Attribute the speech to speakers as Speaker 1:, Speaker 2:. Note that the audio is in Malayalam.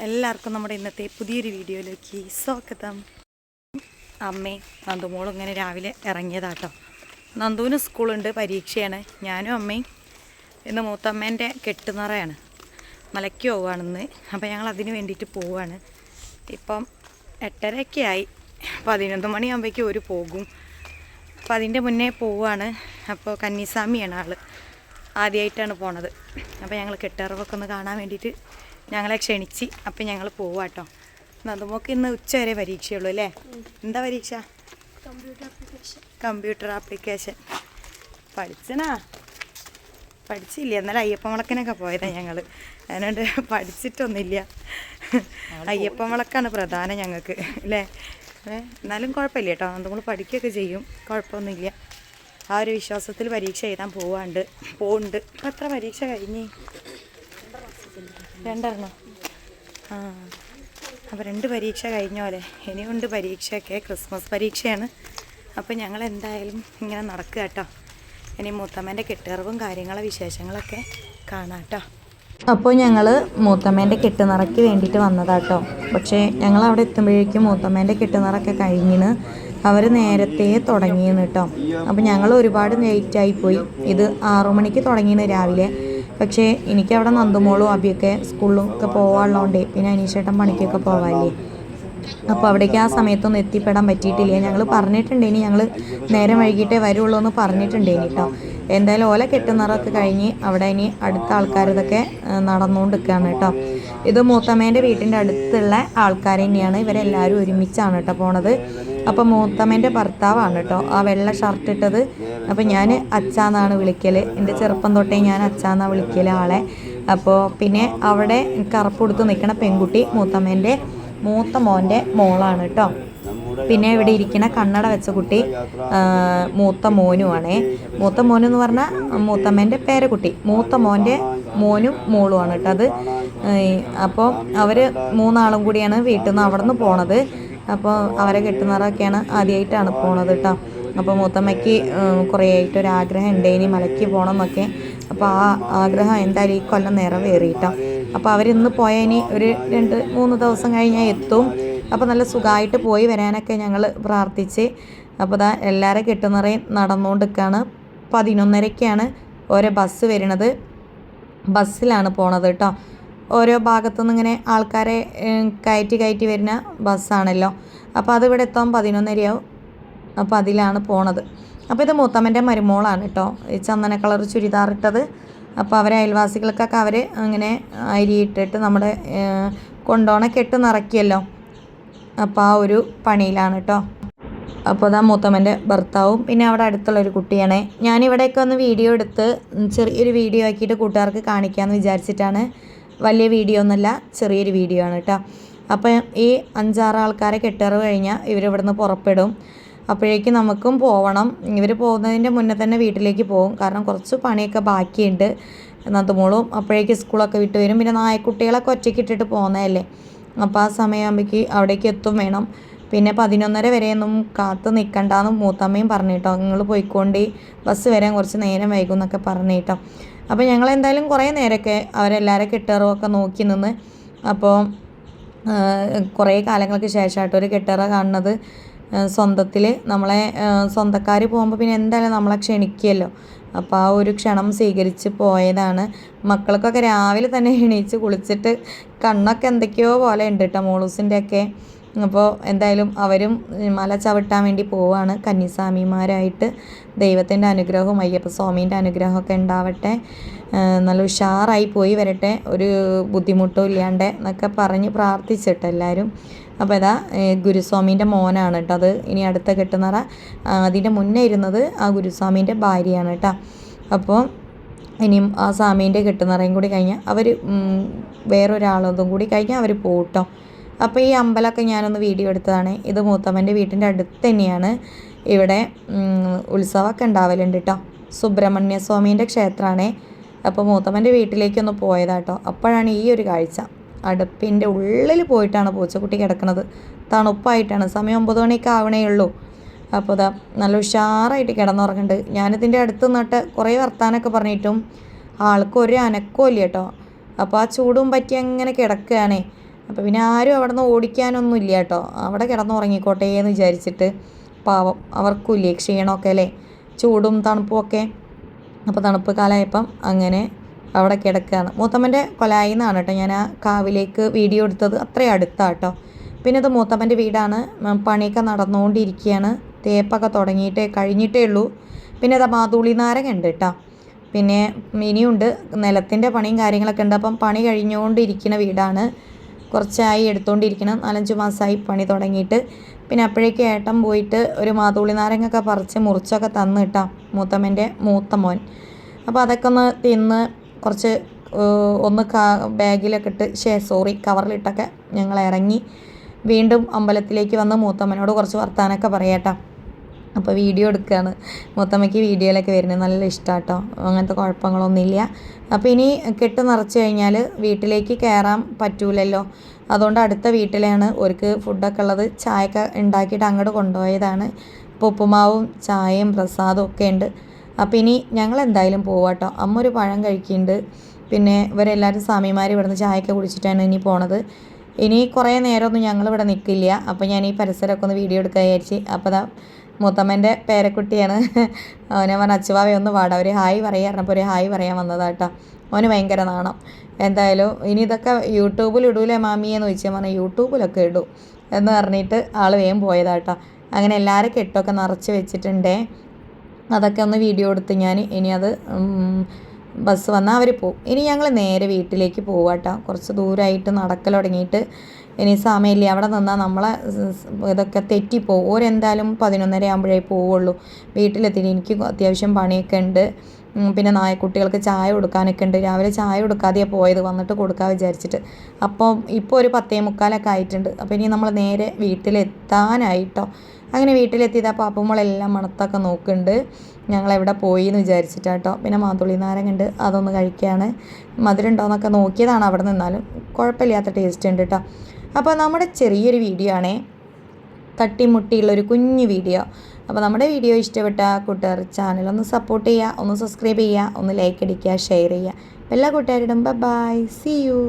Speaker 1: എല്ലാവർക്കും നമ്മുടെ ഇന്നത്തെ പുതിയൊരു വീഡിയോയിലേക്ക് സ്വാഗതം. അമ്മയും നന്ദുമോളും ഇങ്ങനെ രാവിലെ ഇറങ്ങിയതാട്ടോ. നന്ദുവിന് സ്കൂളുണ്ട്, പരീക്ഷയാണ്. ഞാനും അമ്മയും ഇന്ന് മൂത്തമ്മേൻ്റെ കെട്ടുനിറയാണ്, മലയ്ക്ക് പോവുകയാണെന്ന്. അപ്പോൾ ഞങ്ങൾ അതിന് വേണ്ടിയിട്ട് പോവുകയാണ്. ഇപ്പം 8:30 ആയി. 11 മണിയാകുമ്പോഴേക്കും ഒരു പോകും. അപ്പോൾ അതിൻ്റെ മുന്നേ പോവുകയാണ്. അപ്പോൾ കന്നിസ്വാമിയാണ് ആൾ, ആദ്യമായിട്ടാണ് പോണത്. അപ്പോൾ ഞങ്ങൾ കെട്ടിറവൊക്കെ ഒന്ന് കാണാൻ വേണ്ടിയിട്ട് ഞങ്ങളെ ക്ഷണിച്ച്. അപ്പം ഞങ്ങൾ പോവാട്ടോ. നന്ദുമോക്ക് ഇന്ന് ഉച്ച വരെ പരീക്ഷയുള്ളൂ അല്ലേ? എന്താ പരീക്ഷ? Computer application. പഠിച്ചില്ല. എന്നാലും അയ്യപ്പൻ വിളക്കിനൊക്കെ പോയതാണ് ഞങ്ങൾ. അതിനോട് പഠിച്ചിട്ടൊന്നുമില്ല. അയ്യപ്പൻ വിളക്കാണ് പ്രധാനം ഞങ്ങൾക്ക് അല്ലേ? എന്നാലും കുഴപ്പമില്ല കേട്ടോ. നമ്മൾ പഠിക്കുകയൊക്കെ ചെയ്യും, കുഴപ്പമൊന്നുമില്ല. ആ ഒരു വിശ്വാസത്തിൽ പരീക്ഷ എഴുതാൻ പോകുന്നുണ്ട്. അപ്പം എത്ര പരീക്ഷ കഴിഞ്ഞ്? 2 ആ, അപ്പോൾ 2 പരീക്ഷ കഴിഞ്ഞോലെ. ഇനിയുണ്ട് പരീക്ഷയൊക്കെ, ക്രിസ്മസ് പരീക്ഷയാണ്. അപ്പോൾ ഞങ്ങൾ എന്തായാലും ഇങ്ങനെ നടക്കുക കേട്ടോ. ഇനി മൂത്തമ്മേൻ്റെ കെട്ടുനിറവും വിശേഷങ്ങളൊക്കെ കാണാം കേട്ടോ. അപ്പോൾ ഞങ്ങൾ മൂത്തമ്മേൻ്റെ കെട്ടുനിറയ്ക്ക് വേണ്ടിയിട്ട് വന്നതാട്ടോ. പക്ഷേ ഞങ്ങൾ അവിടെ എത്തുമ്പോഴേക്കും മൂത്തമ്മേൻ്റെ കെട്ടുനിറയൊക്കെ കഴിഞ്ഞിന്. അവർ നേരത്തെ തുടങ്ങിയെന്ന് കേട്ടോ. അപ്പോൾ ഞങ്ങൾ ഒരുപാട് ലേറ്റായിപ്പോയി. ഇത് 6 മണിക്ക് തുടങ്ങിയെന്ന് രാവിലെ. പക്ഷേ എനിക്കവിടെ നന്ദുമോളും അബിയൊക്കെ സ്കൂളിലൊക്കെ പോകാനുള്ളതുകൊണ്ടേ, പിന്നെ അനീഷേട്ടൻ പണിക്കൊക്കെ പോകാമല്ലേ. അപ്പോൾ അവിടേക്ക് ആ സമയത്തൊന്നും എത്തിപ്പെടാൻ പറ്റിയിട്ടില്ല. ഞങ്ങൾ പറഞ്ഞിട്ടുണ്ടേനി ഞങ്ങൾ നേരം വൈകിട്ടേ വരുള്ളൂ എന്ന് പറഞ്ഞിട്ടുണ്ടേനി കേട്ടോ. എന്തായാലും ഓല കെട്ടുനിറമൊക്കെ കഴിഞ്ഞ് അവിടെ ഇനി അടുത്ത ആൾക്കാരിതൊക്കെ നടന്നുകൊണ്ടിരിക്കുകയാണ് കേട്ടോ. ഇത് മൂത്തമ്മേൻ്റെ വീട്ടിൻ്റെ അടുത്തുള്ള ആൾക്കാർ തന്നെയാണ്. ഇവരെല്ലാവരും ഒരുമിച്ചാണ് കേട്ടോ പോണത്. അപ്പോൾ മൂത്തമ്മേൻ്റെ ഭർത്താവാണ് കേട്ടോ ആ വെള്ള ഷർട്ട് ഇട്ടത്. അപ്പോൾ ഞാൻ അച്ചാന്നാണ് വിളിക്കൽ. എൻ്റെ ചെറുപ്പം തൊട്ടേ ഞാൻ അച്ചാന്നാണ് വിളിക്കൽ ആളെ. അപ്പോൾ പിന്നെ അവിടെ കറുപ്പെടുത്ത് നിൽക്കണ പെൺകുട്ടി മൂത്തമ്മേൻ്റെ മൂത്ത മോൻ്റെ മോളാണ് കേട്ടോ. പിന്നെ ഇവിടെ ഇരിക്കുന്ന കണ്ണട വെച്ച കുട്ടി മൂത്ത മോനുമാണേ. മൂത്ത മോനെന്ന് പറഞ്ഞാൽ മൂത്തമ്മേൻ്റെ പേരക്കുട്ടി. മൂത്ത മോൻ്റെ മോനും മോളുമാണ് കേട്ടോ അത്. അപ്പോൾ അവർ 3 ആളും കൂടിയാണ് വീട്ടിൽ നിന്ന് അവിടെ നിന്ന് പോണത്. അപ്പോൾ അവരെ കെട്ടുനിറയൊക്കെയാണ് ആദ്യമായിട്ടാണ് പോണത് കേട്ടോ. അപ്പോൾ മൂത്തമ്മയ്ക്ക് കുറേ ആയിട്ടൊരാഗ്രഹം ഉണ്ട് ഇനി മലയ്ക്ക് പോകണം എന്നൊക്കെ. അപ്പോൾ ആ ആഗ്രഹം എന്തായാലും ഈ കൊല്ലം നിറവേറി കേട്ടോ. അപ്പോൾ അവരിന്ന് പോയതിന് ഒരു 2-3 ദിവസം കഴിഞ്ഞാൽ എത്തും. അപ്പോൾ നല്ല സുഖമായിട്ട് പോയി വരാനൊക്കെ ഞങ്ങൾ പ്രാർത്ഥിച്ച്. അപ്പോൾ ഇതാ എല്ലാവരും കെട്ടുനിറയും നടന്നുകൊണ്ടിരിക്കുകയാണ്. 11:30-ക്കാണ് ഓരോ ബസ് വരുന്നത്. ബസ്സിലാണ് പോണത് കേട്ടോ. ഓരോ ഭാഗത്തുനിന്ന് ഇങ്ങനെ ആൾക്കാരെ കയറ്റി വരുന്ന ബസ്സാണല്ലോ. അപ്പോൾ അതിവിടെ എത്താൻ 11:30 അപ്പോൾ അതിലാണ് പോണത്. അപ്പോൾ ഇത് മൂത്തമ്മൻ്റെ മരുമോളാണ് കേട്ടോ, ഈ ചന്ദന കളർ ചുരിദാറിട്ടത്. അപ്പോൾ അവരെ അയൽവാസികൾക്കൊക്കെ അവർ അങ്ങനെ അരിയിട്ടിട്ട് നമ്മുടെ കൊണ്ടോണ കെട്ട് നിറയ്ക്കുമല്ലോ. അപ്പോൾ ആ ഒരു പണിയിലാണ് കേട്ടോ. അപ്പോൾ അതാ മൂത്തമ്മൻ്റെ ഭർത്താവും പിന്നെ അവിടെ അടുത്തുള്ളൊരു കുട്ടിയാണേ. ഞാനിവിടെയൊക്കെ ഒന്ന് വീഡിയോ എടുത്ത് ചെറിയൊരു വീഡിയോ ആക്കിയിട്ട് കൂട്ടുകാർക്ക് കാണിക്കാമെന്ന് വിചാരിച്ചിട്ടാണ്. വലിയ വീഡിയോ ഒന്നുമല്ല, ചെറിയൊരു വീഡിയോ ആണ് കേട്ടോ. അപ്പോൾ ഈ 5-6 ആൾക്കാരെ കെട്ടിറവ് കഴിഞ്ഞാൽ ഇവരിവിടുന്ന് പുറപ്പെടും. അപ്പോഴേക്കും നമുക്കും പോകണം. ഇവർ പോകുന്നതിൻ്റെ മുന്നേ തന്നെ വീട്ടിലേക്ക് പോകും, കാരണം കുറച്ച് പണിയൊക്കെ ബാക്കിയുണ്ട്. നന്ദുമോളും അപ്പോഴേക്ക് സ്കൂളൊക്കെ വിട്ട് വരും. പിന്നെ നായക്കുട്ടികളൊക്കെ ഒറ്റയ്ക്ക് ഇട്ടിട്ട് പോകുന്നതല്ലേ. അപ്പോൾ ആ സമയമാകുമ്പോഴേക്ക് അവിടേക്ക് എത്തും വേണം. പിന്നെ 11:30 വരെയൊന്നും കാത്ത് നിൽക്കണ്ടെന്ന് മൂത്തമ്മയും പറഞ്ഞു കേട്ടോ. നിങ്ങൾ പോയിക്കൊണ്ട് ബസ് വരാൻ കുറച്ച് നേരം വൈകും എന്നൊക്കെ പറഞ്ഞു കേട്ടോ. അപ്പോൾ ഞങ്ങളെന്തായാലും കുറേ നേരമൊക്കെ അവരെല്ലാവരും കെട്ടിറവൊക്കെ നോക്കി നിന്ന്. അപ്പോൾ കുറേ കാലങ്ങൾക്ക് ശേഷമായിട്ട് ഒരു കെട്ടിറ കാണുന്നത്. സ്വന്തത്തിൽ നമ്മളെ സ്വന്തക്കാർ പോകുമ്പോൾ പിന്നെ എന്തായാലും നമ്മളെ ക്ഷണിക്കുമല്ലോ. അപ്പോൾ ആ ഒരു ക്ഷണം സ്വീകരിച്ച് പോയതാണ്. മക്കൾക്കൊക്കെ രാവിലെ തന്നെ എണീച്ച് കുളിച്ചിട്ട് കണ്ണൊക്കെ എന്തൊക്കെയോ പോലെ ഉണ്ട് കേട്ടോ മോളൂസിൻ്റെ ഒക്കെ. അപ്പോൾ എന്തായാലും അവരും മല ചവിട്ടാൻ വേണ്ടി പോവുകയാണ് കന്നിസ്വാമിമാരായിട്ട്. ദൈവത്തിൻ്റെ അനുഗ്രഹവും അയ്യപ്പ സ്വാമീൻ്റെ അനുഗ്രഹമൊക്കെ ഉണ്ടാവട്ടെ, നല്ല ഉഷാറായി പോയി വരട്ടെ, ഒരു ബുദ്ധിമുട്ടും ഇല്ലാണ്ട് എന്നൊക്കെ പറഞ്ഞ് പ്രാർത്ഥിച്ചിട്ട് എല്ലാവരും. അപ്പോൾ ഇതാ ഗുരുസ്വാമീൻ്റെ മോനാണ് കേട്ടോ അത്. ഇനി അടുത്ത കെട്ടുനിറ അതിൻ്റെ മുന്നേ ഇരുന്നത് ആ ഗുരുസ്വാമീൻ്റെ ഭാര്യയാണ് കേട്ടോ. അപ്പോൾ ഇനിയും ആ സ്വാമീൻ്റെ കെട്ടുനിറയും കൂടി കഴിഞ്ഞാൽ അവർ വേറൊരാളതും കൂടി കഴിഞ്ഞാൽ അവർ പോട്ടോ. അപ്പോൾ ഈ അമ്പലമൊക്കെ ഞാനൊന്ന് വീഡിയോ എടുത്തതാണ്. ഇത് മൂത്തമ്മൻ്റെ വീട്ടിൻ്റെ അടുത്ത് തന്നെയാണ്. ഇവിടെ ഉത്സവമൊക്കെ ഉണ്ടാവലുണ്ട് കേട്ടോ. സുബ്രഹ്മണ്യ സ്വാമീൻ്റെ ക്ഷേത്രമാണേ. അപ്പോൾ മൂത്തമ്മൻ്റെ വീട്ടിലേക്കൊന്ന് പോയതാട്ടോ. അപ്പോഴാണ് ഈ ഒരു കാഴ്ച. അടുപ്പിൻ്റെ ഉള്ളിൽ പോയിട്ടാണ് പൂച്ചക്കുട്ടി കിടക്കുന്നത്. തണുപ്പായിട്ടാണ്. സമയം 9 മണിയൊക്കെ ആവണേ ഉള്ളൂ. അപ്പോൾ ഇതാ നല്ല ഉഷാറായിട്ട് കിടന്നുറങ്ങുന്നുണ്ട്. ഞാനിതിൻ്റെ അടുത്ത് നിന്നിട്ട് കുറേ വർത്താനമൊക്കെ പറഞ്ഞിട്ടും ആൾക്കൊരു അനക്കവും ഇല്ല കേട്ടോ. അപ്പോൾ ആ ചൂടും പറ്റി അങ്ങനെ കിടക്കുകയാണേ.
Speaker 2: അപ്പോൾ പിന്നെ ആരും അവിടെ നിന്ന് ഓടിക്കാനൊന്നും ഇല്ല കേട്ടോ. അവിടെ കിടന്നുറങ്ങിക്കോട്ടെ എന്ന് വിചാരിച്ചിട്ട് പാവം അവർക്കും ഇല്ലേ ക്ഷീണമൊക്കെ അല്ലേ, ചൂടും തണുപ്പും ഒക്കെ. അപ്പോൾ തണുപ്പ് കാലമായപ്പം അങ്ങനെ അവിടെ കിടക്കുകയാണ്. മൂത്തമ്മൻ്റെ കൊലായിൽ നിന്നാണ് കേട്ടോ ഞാൻ ആ കാവിലേക്ക് വീഡിയോ എടുത്തത്. അത്രയും അടുത്താണ് കേട്ടോ. പിന്നെ ഇത് മൂത്തമ്മൻ്റെ വീടാണ്. പണിയൊക്കെ നടന്നുകൊണ്ടിരിക്കുകയാണ്. തേപ്പൊക്കെ കഴിഞ്ഞിട്ടേ ഉള്ളൂ. പിന്നെ അത് മാതൂളി നാരങ്ങ ഉണ്ട് കേട്ടോ. പിന്നെ ഇനിയുണ്ട്, നിലത്തിൻ്റെ പണിയും കാര്യങ്ങളൊക്കെ ഉണ്ട്. അപ്പം പണി കഴിഞ്ഞുകൊണ്ടിരിക്കുന്ന വീടാണ്. കുറച്ചായി എടുത്തുകൊണ്ടിരിക്കണം, 4-5 മാസമായി പണി തുടങ്ങിയിട്ട്. പിന്നെ അപ്പോഴേക്കും ഏട്ടൻ പോയിട്ട് ഒരു മാതൂളി നാരങ്ങയൊക്കെ പറിച്ച് മുറിച്ചൊക്കെ തന്നു കേട്ടോ, മൂത്തമ്മൻ്റെ മൂത്ത മോൻ. അപ്പോൾ അതൊക്കെ ഒന്ന് തിന്ന് കുറച്ച് ഒന്ന് ബാഗിലൊക്കെ ഇട്ട് കവറിലിട്ടൊക്കെ ഞങ്ങൾ ഇറങ്ങി വീണ്ടും അമ്പലത്തിലേക്ക് വന്ന് മൂത്തമ്മനോട് കുറച്ച് വർത്താനമൊക്കെ പറയാട്ടോ. അപ്പോൾ വീഡിയോ എടുക്കുകയാണ്. മൂത്തമ്മയ്ക്ക് വീഡിയോയിലൊക്കെ വരുന്നത് നല്ല ഇഷ്ടമാണ് കേട്ടോ, അങ്ങനത്തെ കുഴപ്പങ്ങളൊന്നുമില്ല. അപ്പോൾ ഇനി കെട്ട് നിറച്ച് കഴിഞ്ഞാൽ വീട്ടിലേക്ക് കയറാൻ പറ്റൂലല്ലോ, അതുകൊണ്ട് അടുത്ത വീട്ടിലാണ് അവർക്ക് ഫുഡൊക്കെ ഉള്ളത്. ചായയൊക്കെ ഉണ്ടാക്കിയിട്ട് അങ്ങോട്ട് കൊണ്ടുപോയതാണ്. അപ്പോൾ ഉപ്പുമാവും ചായയും പ്രസാദവും ഒക്കെ ഉണ്ട്. അപ്പോൾ ഇനി ഞങ്ങൾ എന്തായാലും പോവാം കേട്ടോ. അമ്മ ഒരു പഴം കഴിക്കുന്നുണ്ട്. പിന്നെ ഇവരെല്ലാവരും സ്വാമിമാർ ഇവിടുന്ന് ചായയൊക്കെ കുടിച്ചിട്ടാണ് ഇനി പോണത്. ഇനി കുറേ നേരമൊന്നും ഞങ്ങളിവിടെ നിൽക്കില്ല. അപ്പോൾ ഞാൻ ഈ പരിസരമൊക്കെ ഒന്ന് വീഡിയോ എടുക്കാൻ വിചാരിച്ച്. അപ്പോൾ അതാ മൂത്തമ്മൻ്റെ പേരക്കുട്ടിയാണ്. അവനെ പറഞ്ഞ അച്ചുവാവെ ഒന്ന് പാടാം, ഒരു ഹായ് പറയാറുണ്ടപ്പോൾ ഒരു ഹായ് പറയാൻ വന്നതാട്ടോ. അവന് ഭയങ്കര നാണം. എന്തായാലും ഇനി ഇതൊക്കെ യൂട്യൂബിൽ ഇടൂലേ മാമിയെന്ന് ചോദിച്ചാൽ പറഞ്ഞാൽ യൂട്യൂബിലൊക്കെ ഇടും എന്ന് പറഞ്ഞിട്ട് ആൾ വേഗം പോയതാട്ടോ. അങ്ങനെ എല്ലാവരും കെട്ടൊക്കെ നിറച്ച് വെച്ചിട്ടുണ്ടേ. അതൊക്കെ ഒന്ന് വീഡിയോ എടുത്ത് ഞാൻ ഇനി അത് ബസ് വന്നാൽ അവർ പോകും. ഇനി ഞങ്ങൾ നേരെ വീട്ടിലേക്ക് പോവാട്ടോ. കുറച്ച് ദൂരമായിട്ട് നടക്കൽ തുടങ്ങിയിട്ട് ഇനി സമയമില്ല. അവിടെ നിന്നാൽ നമ്മളെ ഇതൊക്കെ തെറ്റിപ്പോവും. ഓരെന്തായാലും 11:30 ആകുമ്പോഴേ പോവുള്ളൂ. വീട്ടിലെത്തിയിട്ട് എനിക്ക് അത്യാവശ്യം പണിയൊക്കെ ഉണ്ട്. പിന്നെ നായക്കുട്ടികൾക്ക് ചായ കൊടുക്കാനൊക്കെ ഉണ്ട്. രാവിലെ ചായ കൊടുക്കാതെയാണ് പോയത്, വന്നിട്ട് കൊടുക്കാൻ വിചാരിച്ചിട്ട്. അപ്പോൾ ഇപ്പോൾ ഒരു 10:45 ആയിട്ടുണ്ട്. അപ്പോൾ ഇനി നമ്മൾ നേരെ വീട്ടിലെത്താനായിട്ടോ. അങ്ങനെ വീട്ടിലെത്തിയതാ പാപ്പുമ്മളെല്ലാം മണത്തൊക്കെ നോക്കുന്നുണ്ട് ഞങ്ങളെവിടെ പോയി എന്ന് വിചാരിച്ചിട്ടാട്ടോ. പിന്നെ മാതുളി നാരങ്ങ ഉണ്ട്, അതൊന്ന് കഴിക്കുകയാണ്. മധുരം ഉണ്ടോയെന്നൊക്കെ നോക്കിയതാണ് അവിടെ നിന്നാലും കുഴപ്പമില്ലാത്ത ടേസ്റ്റ് ഉണ്ട് കേട്ടോ. അപ്പോൾ നമ്മുടെ ചെറിയൊരു വീഡിയോ ആണേ, തട്ടിമുട്ടിയുള്ളൊരു കുഞ്ഞു വീഡിയോ. അപ്പോൾ നമ്മുടെ വീഡിയോ ഇഷ്ടപ്പെട്ട കൂട്ടുകാർ ചാനലൊന്ന് സപ്പോർട്ട് ചെയ്യുക, ഒന്ന് സബ്സ്ക്രൈബ് ചെയ്യുക, ഒന്ന് ലൈക്ക് അടിക്കുക, ഷെയർ ചെയ്യുക. എല്ലാ കൂട്ടുകാരോടും ബൈ, സീ യു.